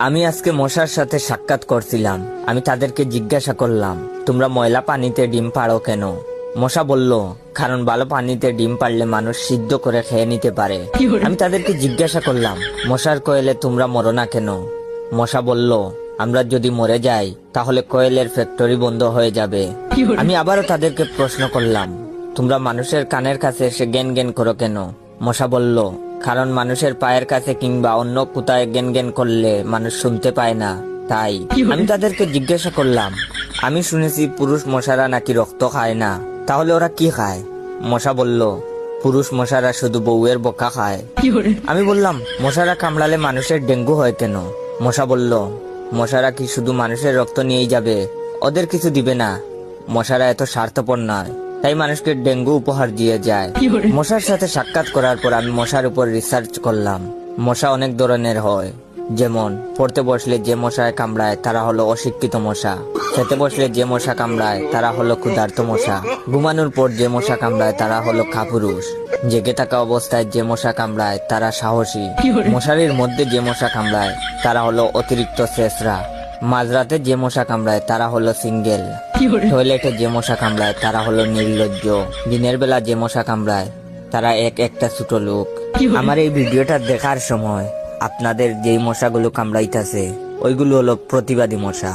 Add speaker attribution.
Speaker 1: আমি আজকে মশার সাথে সাক্ষাৎ করছিলাম। আমি তাদেরকে জিজ্ঞাসা করলাম, তোমরা ময়লা পানিতে ডিম পাড়ো কেন? মশা বলল, কারণ ভালো পানিতে ডিম পারলে মানুষ সিদ্ধ করে খেয়ে নিতে পারে। আমি তাদেরকে জিজ্ঞাসা করলাম, মশার কোয়েলে তোমরা মরো না কেন? মশা বলল, আমরা যদি মরে যাই তাহলে কোয়েলের ফ্যাক্টরি বন্ধ হয়ে যাবে। আমি আবারও তাদেরকে প্রশ্ন করলাম, তোমরা মানুষের কানের কাছে এসে জ্ঞান জ্ঞান করো কেন? মশা বলল, কারণ মানুষের পায়ের কাছে কিংবা অন্য কোথায় জ্ঞান জ্ঞান করলে মানুষ শুনতে পায় না, তাই। আমি তাদেরকে জিজ্ঞাসা করলাম, আমি শুনেছি পুরুষ মশারা নাকি রক্ত খায় না, তাহলে ওরা কি খায়? মশা বলল, পুরুষ মশারা শুধু বউয়ের বোকা খায়। আমি বললাম, মশারা কামড়ালে মানুষের ডেঙ্গু হয় কেন? মশা বলল, মশারা কি শুধু মানুষের রক্ত নিয়েই যাবে, ওদের কিছু দিবে না। মশারা এত স্বার্থপর নয়, তাই মানুষকে ডেঙ্গু উপহার দিয়ে যায়। মশার সাথে সাক্ষাৎ করার পর আমি মশার উপর রিসার্চ করলাম। মশা অনেক ধরনের হয়, যেমন পড়তে বসলে যে মশায় কামড়ায় তারা হলো অশিক্ষিত মশা, খেতে বসলে যে মশা কামড়ায় তারা হলো ক্ষুধার্ত মশা, ঘুমানোর পর যে মশা কামড়ায় তারা হলো কাপুরুষ, জেগে থাকা অবস্থায় যে মশা কামড়ায় তারা সাহসী, মশারির মধ্যে যে মশা কামড়ায় তারা হলো অতিরিক্ত শেষরা, মাঝরাতে যে মশা কামড়ায় তারা হলো সিঙ্গেল, টয়লেটে যে মশা কামড়ায় তারা হলো নির্লজ্জ, দিনের বেলা যে মশা কামড়ায় তারা একটা ছোট লোক। আমার এই ভিডিওটা দেখার সময় আপনাদের যেই মশাগুলো কামড়াইতেছে ওইগুলো হলো প্রতিবাদী মশা।